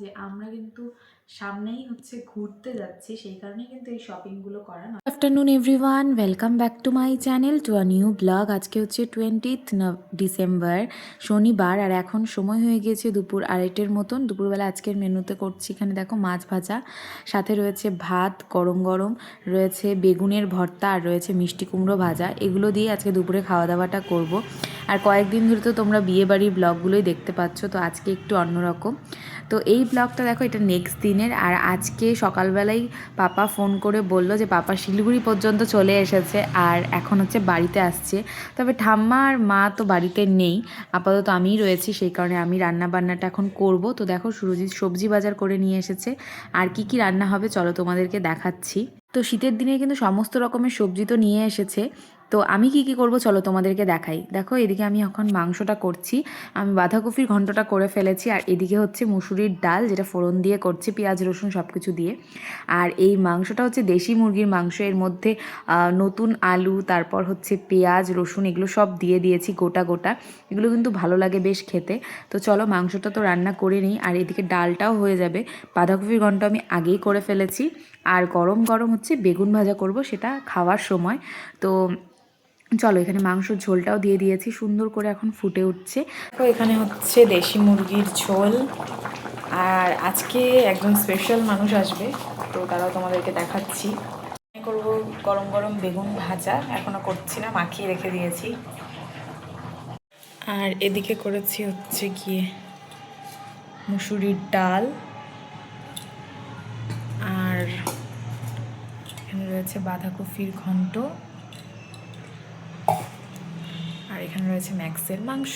যে আমরা কিন্তু সামনেই হচ্ছে ঘুরতে যাচ্ছি, সেই কারণেই কিন্তু এই শপিংগুলো করা। Afternoon everyone, welcome back to my channel, to a new blog. আজকে হচ্ছে 20th ডিসেম্বর, শনিবার, আর এখন সময় হয়ে গিয়েছে দুপুর 2:30-এর মতন। দুপুরবেলা আজকের মেনুতে করছি এখানে দেখো মাছ ভাজা, সাথে রয়েছে ভাত গরম গরম, রয়েছে বেগুনের ভর্তা, আর রয়েছে মিষ্টি কুমড়ো ভাজা। এগুলো দিয়ে আজকে দুপুরে খাওয়া দাওয়াটা করব। আর কয়েকদিন ধরে তো তোমরা বিয়েবাড়ির ব্লগগুলোই দেখতে পাচ্ছ, তো আজকে একটু অন্যরকম। তো এই ব্লগটা দেখো, এটা নেক্সট দিনের। আর আজকে সকালবেলাই পাপা ফোন করে বলল যে পাপা শিলিগুড়ি পর্যন্ত চলে এসেছে আর এখন হচ্ছে বাড়িতে আসছে। তবে ঠাম্মা আর মা তো বাড়িতে নেই, আপাতত আমিই রয়েছি, সেই কারণে আমি রান্না বান্নাটা এখন করব। তো দেখো সুরজিৎ সবজি বাজার করে নিয়ে এসেছে, আর কি কি রান্না হবে চলো তোমাদেরকে দেখাচ্ছি। তো শীতের দিনে কিন্তু সমস্ত রকমের সবজি তো নিয়ে এসেছে। তো আমি কি কি করব চলো তোমাদেরকে দেখাই। দেখো এদিকে আমি এখন মাংসটা করছি, আমি বাঁধাকপির ঘন্টটা করে ফেলেছি, আর এদিকে হচ্ছে মুসুরির ডাল, যেটা ফোড়ন দিয়ে করছি পেঁয়াজ রসুন সব কিছু দিয়ে। আর এই মাংসটা হচ্ছে দেশি মুরগির মাংস, এর মধ্যে নতুন আলু, তারপর হচ্ছে পেঁয়াজ রসুন এগুলো সব দিয়ে দিয়েছি গোটা গোটা। এগুলো কিন্তু ভালো লাগে বেশ খেতে। তো চলো মাংসটা তো রান্না করে নিই, আর এদিকে ডালটাও হয়ে যাবে। বাঁধাকপির ঘন্ট আমি আগেই করে ফেলেছি, আর গরম গরম হচ্ছে বেগুন ভাজা করব, সেটা খাওয়ার সময়। তো চলো এখানে মাংসর ঝোলটাও দিয়ে দিয়েছি, সুন্দর করে এখন ফুটে উঠছে। তো এখানে হচ্ছে দেশি মুরগির ঝোল, আর আজকে একজন স্পেশাল মানুষ আসবে, তো তারাও তোমাদেরকে দেখাচ্ছি। করব গরম গরম বেগুন ভাজা, এখনো করছি না, মাখিয়ে রেখে দিয়েছি। আর এদিকে করেছি হচ্ছে গিয়ে মুসুরির ডাল, আর এখানে রয়েছে বাঁধাকপির ঘন্ট, আর এখানে রয়েছে ম্যাক্সের মাংস।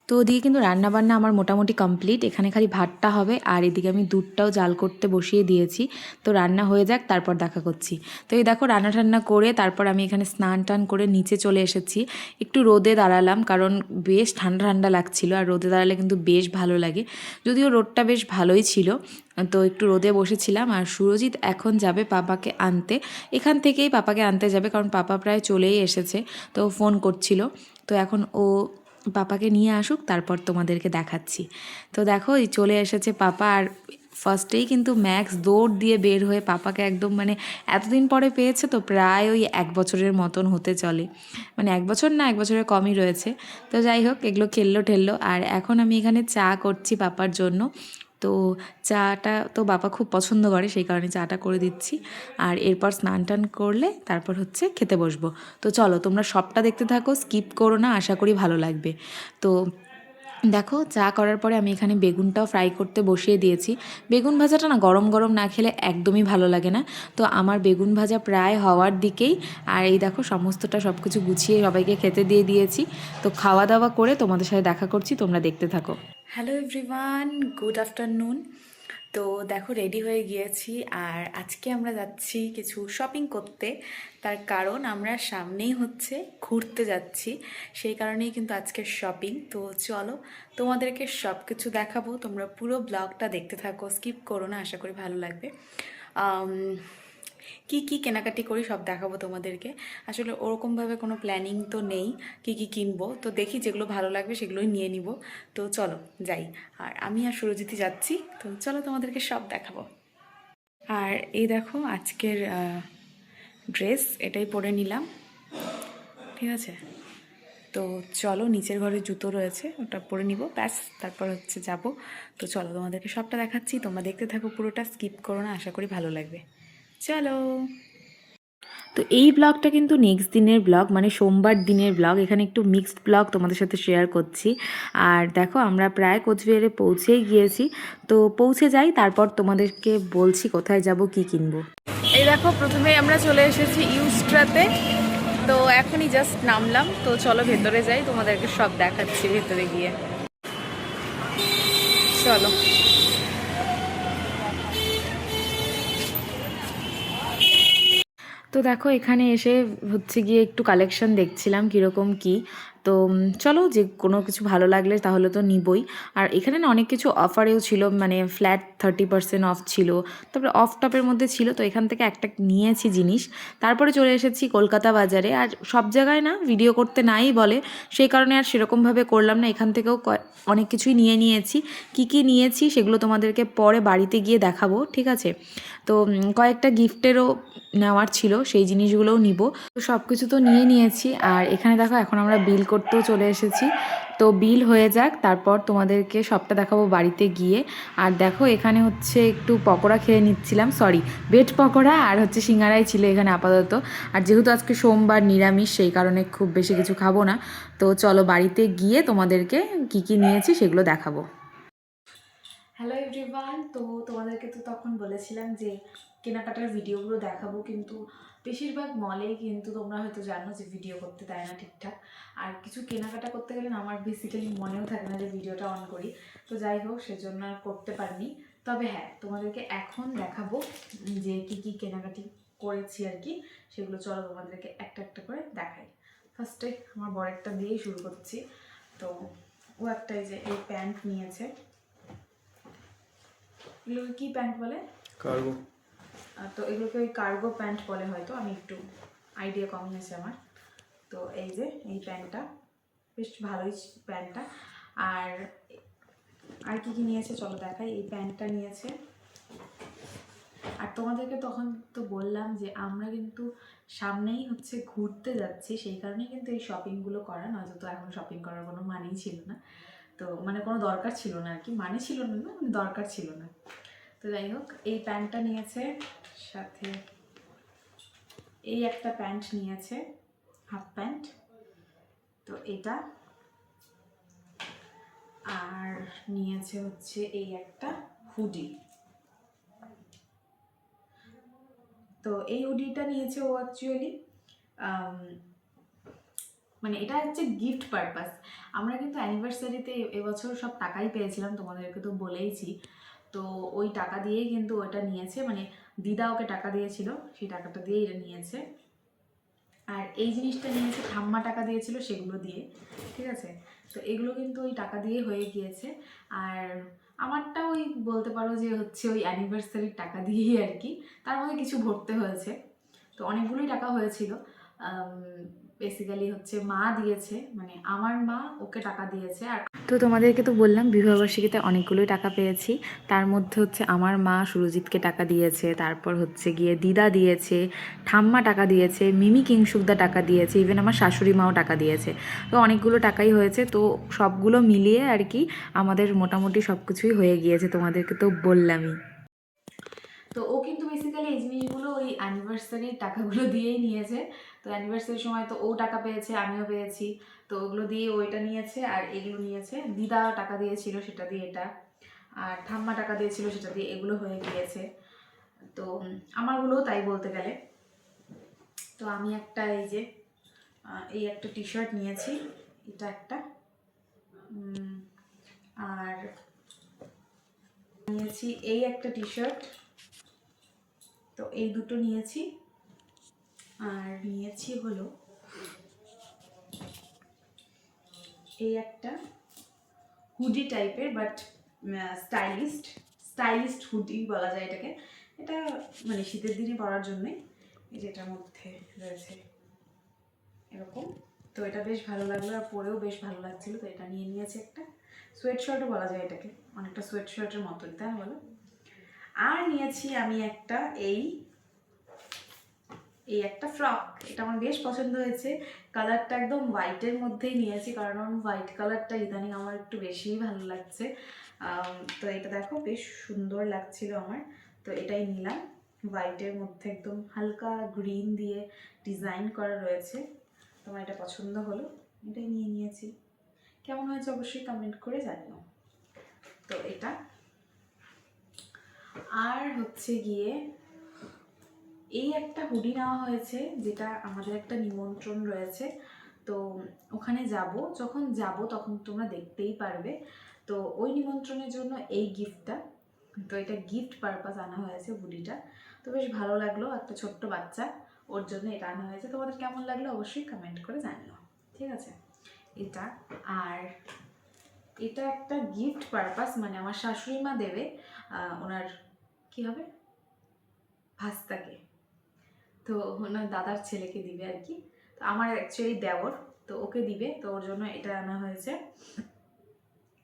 তো ওদিকে কিন্তু রান্নাবান্না আমার মোটামুটি কমপ্লিট, এখানে খালি ভাতটা হবে, আর এদিকে আমি দুধটাও জাল করতে বসিয়ে দিয়েছি। তো রান্না হয়ে যাক, তারপর দেখা করছি। তো এই দেখো রান্না টান্না করে তারপর আমি এখানে স্নান টান করে নিচে চলে এসেছি। একটু রোদে দাঁড়ালাম, কারণ বেশ ঠান্ডা ঠান্ডা লাগছিল, আর রোদে দাঁড়ালে কিন্তু বেশ ভালো লাগে। যদিও রোদটা বেশ ভালোই ছিল, তো একটু রোদে বসেছিলাম। আর সুরজিৎ এখন যাবে পাপাকে আনতে, এখান থেকেই পাপাকে আনতে যাবে, কারণ পাপা প্রায় চলেই এসেছে। তো ফোন করছিল, তো এখন ও পাপাকে নিয়ে আসুক, তারপর তোমাদেরকে দেখাচ্ছি। তো দেখো এই চলে এসেছে পাপা, আর ফার্স্টেই কিন্তু ম্যাক্স দৌড় দিয়ে বের হয়ে পাপাকে একদম মানে এতদিন পরে পেয়েছে, তো প্রায় ওই 1 বছরের মতন হতে চলে, মানে 1 বছর না 1 বছরের কমই রয়েছে। তো যাই হোক এগুলো খেললো ঠেললো, আর এখন আমি এখানে চা করছি পাপার জন্য। তো চাটা তো বাবা খুব পছন্দ করে, সেই কারণে চাটা করে দিচ্ছি। আর এরপর স্নান টান করলে তারপর হচ্ছে খেতে বসবো। তো চলো তোমরা সবটা দেখতে থাকো, স্কিপ করো না, আশা করি ভালো লাগবে। তো দেখো চা করার পরে আমি এখানে বেগুনটাও ফ্রাই করতে বসিয়ে দিয়েছি। বেগুন ভাজাটা না গরম গরম না খেলে একদমই ভালো লাগে না। তো আমার বেগুন ভাজা প্রায় হওয়ার দিকেই, আর এই দেখো সমস্তটা সব কিছু গুছিয়ে সবাইকে খেতে দিয়ে দিয়েছি। তো খাওয়া দাওয়া করে তোমাদের সাথে দেখা করছি, তোমরা দেখতে থাকো। Hello everyone, good afternoon. তো দেখো রেডি হয়ে গিয়েছি, আর আজকে আমরা যাচ্ছি কিছু শপিং করতে। তার কারণ আমরা সামনেই হচ্ছে ঘুরতে যাচ্ছি, সেই কারণেই কিন্তু আজকের শপিং। তো চলো তোমাদেরকে সব কিছু দেখাবো, তোমরা পুরো ব্লগটা দেখতে থাকো, স্কিপ করো না, আশা করি ভালো লাগবে। কি কি কেনাকাটি করি সব দেখাবো তোমাদেরকে। আসলে ওরকমভাবে কোনো প্ল্যানিং তো নেই কি কি কিনবো, তো দেখি যেগুলো ভালো লাগবে সেগুলোই নিয়ে নিব। তো চলো যাই, আর আমি আর সুরজিৎই যাচ্ছি, তো চলো তোমাদেরকে সব দেখাবো। আর এই দেখো আজকের ড্রেস, এটাই পরে নিলাম, ঠিক আছে। তো চলো নিচের ঘরে জুতো রয়েছে, ওটা পরে নিব, ব্যাস তারপর হচ্ছে যাব। তো চলো তোমাদেরকে সবটা দেখাচ্ছি, তোমরা দেখতে থাকো, পুরোটা স্কিপ করো না, আশা করি ভালো লাগবে। চলো। তো এই ব্লগটা কিন্তু নেক্সট দিনের ব্লগ, মানে সোমবার দিনের ব্লগ। এখানে একটু মিক্সড ব্লগ তোমাদের সাথে শেয়ার করছি। আর দেখো আমরা প্রায় কোচবিহারে পৌঁছেই গিয়েছি, তো পৌঁছে যাই, তারপর তোমাদেরকে বলছি কোথায় যাব কি কিনবো। এই দেখো প্রথমে আমরা চলে এসেছি ইউস্ট্রাতে, তো এখনই জাস্ট নামলাম। তো চলো ভেতরে যাই, তোমাদেরকে সব দেখাচ্ছি ভেতরে গিয়ে, চলো। তো দেখো এখানে এসে হচ্ছে গিয়ে একটু কালেকশন দেখছিলাম কীরকম কি। তো চলো, যে কোনো কিছু ভালো লাগলে তাহলে তো নিবই। আর এখানে না অনেক কিছু অফারেও ছিল, মানে ফ্ল্যাট 30% অফ ছিল, তারপরে অফ টপের মধ্যে ছিল। তো এখান থেকে একটা নিয়েছি জিনিস, তারপরে চলে এসেছি কলকাতা বাজারে। আর সব জায়গায় না ভিডিও করতে নাই বলে, সেই কারণে আর সেরকমভাবে করলাম না। এখান থেকেও অনেক কিছুই নিয়ে নিয়েছি। কি কি নিয়েছি সেগুলো তোমাদেরকে পরে বাড়িতে গিয়ে দেখাবো, ঠিক আছে? তো কয়েকটা গিফটেরও নেওয়ার ছিল, সেই জিনিসগুলোও নিব। তো সব কিছু তো নিয়ে নিয়েছি। আর এখানে দেখো এখন আমরা বিল করতেও চলে এসেছি। তো বিল হয়ে যাক, তারপর তোমাদেরকে সবটা দেখাবো বাড়িতে গিয়ে। আর দেখো এখানে হচ্ছে একটু পকোড়া খেয়ে নিচ্ছিলাম, সরি ভেজ পকোড়া, আর হচ্ছে সিঙ্গারাই ছিল এখানে আপাতত। আর যেহেতু আজকে সোমবার নিরামিষ, সেই কারণে খুব বেশি কিছু খাবো না। তো চলো বাড়িতে গিয়ে তোমাদেরকে কি কি নিয়েছি সেগুলো দেখাবো। হ্যালো এভরিওয়ান, তো তোমাদেরকে তো তখন বলেছিলাম যে কেনাকাটার ভিডিওগুলো দেখাবো, কিন্তু বেশিরভাগ মলেই কিন্তু তোমরা হয়তো জানো যে ভিডিও করতে দেয় না ঠিকঠাক। আর কিছু কেনাকাটা করতে গেলে না আমার বেসিক্যালি মনেও থাকে না যে ভিডিওটা অন করি। তো যাই হোক, সেজন্য আর করতে পারিনি। তবে হ্যাঁ, তোমাদেরকে এখন দেখাবো যে কি কি কেনাকাটি করেছি আর কি, সেগুলো চলো তোমাদেরকে একটা একটা করে দেখাই। ফার্স্টে আমার বরেরটা দিয়েই শুরু করছি। তো ও একটা যে এই প্যান্ট নিয়েছে, এগুলোকে কি প্যান্ট বলে? কার্গো। তো এগুলোকে ওই কার্গো প্যান্ট বলে হয়তো, আমি একটু আইডিয়া কম আছে আমার। তো এই যে এই প্যান্টটা বেশ ভালোই প্যান্টটা। আর আর কি কি নিয়েছে চলো দেখাই। এই প্যান্টটা নিয়েছে। আর তোমাদেরকে তখন তো বললাম যে আমরা কিন্তু সামনেই হচ্ছে ঘুরতে যাচ্ছি, সেই কারণেই কিন্তু এই শপিংগুলো করা, নয়তো তো এখন শপিং করার কোনো মানেই ছিল না। তো মানে কোনো দরকার ছিল না আর কি, মানে ছিল না, মানে দরকার ছিল না। তো যাই হোক, এই প্যান্টটা নিয়েছে, সাথে এই একটা প্যান্ট নিয়েছে, হাফ প্যান্ট। তো এটা, আর নিয়েছে হচ্ছে এই একটা হুডি। তো এই হুডিটা নিয়েছে ও অ্যাকচুয়ালি মানে এটা হচ্ছে গিফট পারপাস। আমরা কিন্তু অ্যানিভার্সারিতে এবছর সব টাকাই পেয়েছিলাম, তোমাদেরকে তো বলেইছি। তো ওই টাকা দিয়েই কিন্তু ওটা নিয়েছে, মানে দিদা ওকে টাকা দিয়েছিল, সেই টাকাটা দিয়ে এটা নিয়েছে। আর এই জিনিসটা নিয়েছে ঠাম্মা টাকা দিয়েছিল সেগুলো দিয়ে, ঠিক আছে? তো এগুলো কিন্তু ওই টাকা দিয়ে হয়ে গিয়েছে। আর আমারটা ওই বলতে পারো যে হচ্ছে ওই অ্যানিভার্সারির টাকা দিয়েই আর কি, তার মধ্যে কিছু ভরতে হয়েছে। তো অনেকগুলোই টাকা হয়েছিল। বেসিক্যালি হচ্ছে মা দিয়েছে, মানে আমার মা ওকে টাকা দিয়েছে। আর তো তোমাদেরকে তো বললাম বিবাহবার্ষিকীতে অনেকগুলোই টাকা পেয়েছি। তার মধ্যে হচ্ছে আমার মা সুরজিৎকে টাকা দিয়েছে, তারপর হচ্ছে গিয়ে দিদা দিয়েছে, ঠাম্মা টাকা দিয়েছে, মিমি কিংসুকদা টাকা দিয়েছে, ইভেন আমার শাশুড়ি মাও টাকা দিয়েছে। তো অনেকগুলো টাকাই হয়েছে। তো সবগুলো মিলিয়ে আর কি আমাদের মোটামুটি সব কিছুই হয়ে গিয়েছে, তোমাদেরকে তো বললামই। তো ও কিন্তু বেসিক্যালি এই জিনিসগুলো ওই অ্যানিভার্সারির টাকাগুলো দিয়েই নিয়েছে। তো অ্যানিভার্সারির সময় তো ও টাকা পেয়েছে, আমিও পেয়েছি। তো ওগুলো দিয়ে ওইটা নিয়েছে, আর এগুলো নিয়েছে। দিদা টাকা দিয়েছিল, সেটা দিয়ে এটা। আর ঠাম্মা টাকা দিয়েছিল, সেটা দিয়ে এগুলো হয়ে গিয়েছে। তো আমারগুলোও তাই বলতে গেলে। তো আমি একটা এই একটা টি শার্ট নিয়েছি, এটা একটা। আর নিয়েছি এই একটা টি শার্ট। তো এই দুটো নিয়েছি। আর নিয়েছি হলো এই একটা হুডি টাইপের, বাট স্টাইলিস্ট হুডি বলা যায় এটাকে। এটা মানে শীতের দিনে পরার জন্যই। এই যে এটার মধ্যে রয়েছে এরকম। তো এটা বেশ ভালো লাগলো, আর পরেও বেশ ভালো লাগছিল। তো এটা নিয়ে নিয়েছি একটা। সোয়েট শার্টও বলা যায় এটাকে, অনেকটা সোয়েট শার্টের মতোই, তাই না বলো? আর নিয়েছি আমি একটা এই একটা ফ্রক। এটা আমার বেশ পছন্দ হয়েছে। কালারটা একদম হোয়াইটের মধ্যেই নিয়েছি, কারণ হোয়াইট কালারটা ইদানিং আমার একটু বেশিই ভালো লাগছে। তো এটা দেখো বেশ সুন্দর লাগছিল আমার। তো এটাই নিলাম, হোয়াইটের মধ্যে একদম হালকা গ্রিন দিয়ে ডিজাইন করা রয়েছে। তোমার এটা পছন্দ হলো, এটাই নিয়ে নিয়েছি। কেমন হয়েছে অবশ্যই কমেন্ট করে জানিও। তো এটা, আর হচ্ছে গিয়ে এই একটা হুডি নেওয়া হয়েছে, যেটা আমাদের একটা নিমন্ত্রণ রয়েছে। তো ওখানে যখন যাব তখন তোমরা দেখতেই পারবে। তো ওই নিমন্ত্রণের জন্য এই গিফটটা, তো এটা গিফট পারপাস আনা হয়েছে হুডিটা। তো বেশ ভালো লাগলো, একটা ছোট্ট বাচ্চা, ওর জন্য এটা আনা হয়েছে। তোমাদের কেমন লাগলো অবশ্যই কমেন্ট করে জানিও, ঠিক আছে? এটা। আর এটা একটা গিফট পারপাস, মানে আমার শাশুড়ি মা দেবে ওনার কি হবে ভাস্তাকে, তো ওনার দাদার ছেলেকে দিবে আর কি। তো আমার অ্যাকচুয়ালি দেওর, তো ওকে দিবে, তো ওর জন্য এটা আনা হয়েছে।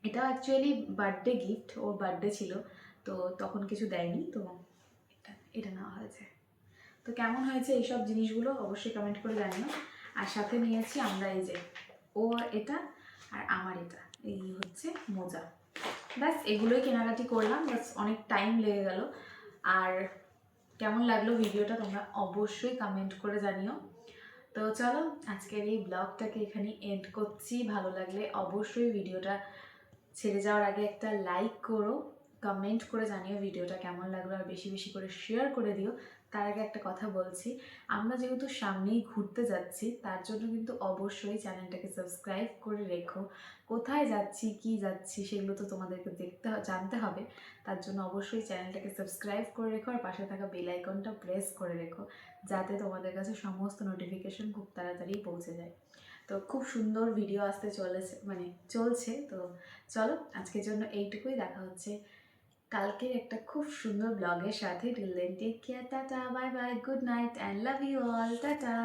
এটা অ্যাকচুয়ালি বার্থডে গিফট, ওর বার্থডে ছিল, তো তখন কিছু দেয়নি, তো এটা এটা নেওয়া হয়েছে। তো কেমন হয়েছে এইসব জিনিসগুলো অবশ্যই কমেন্ট করে জানিও। আর সাথে নিয়েছি আমরা এই যে ও এটা আর আমার এটা, এই হচ্ছে মোজা। ব্যাস এগুলোই কেনাকাটি করলাম, ব্যাস অনেক টাইম লেগে গেল। আর কেমন লাগলো ভিডিওটা তোমরা অবশ্যই কমেন্ট করে জানিও। তো চলো আজকের এই ব্লগটাকে এখানে এন্ড করছি। ভালো লাগলে অবশ্যই ভিডিওটা ছেড়ে যাওয়ার আগে একটা লাইক করো, কমেন্ট করে জানিও ভিডিওটা কেমন লাগলো, আর বেশি বেশি করে শেয়ার করে দিও। তার আগে একটা কথা বলছি, আমরা যেহেতু সামনেই ঘুরতে যাচ্ছি, তার জন্য কিন্তু অবশ্যই চ্যানেলটাকে সাবস্ক্রাইব করে রেখো। কোথায় যাচ্ছি কি যাচ্ছি সেগুলো তো তোমাদেরকে জানতে হবে, তার জন্য অবশ্যই চ্যানেলটাকে সাবস্ক্রাইব করে রেখো, আর পাশে থাকা বেল আইকনটা প্রেস করে রেখো, যাতে তোমাদের কাছে সমস্ত নোটিফিকেশন খুব তাড়াতাড়ি পৌঁছে যায়। তো খুব সুন্দর ভিডিও আসতে চলছে। তো চলো আজকের জন্য এইটুকুই, দেখা হচ্ছে কালকের একটা খুব সুন্দর ব্লগের সাথে। Till then take care, tata, bye bye, good night and love you all, tata.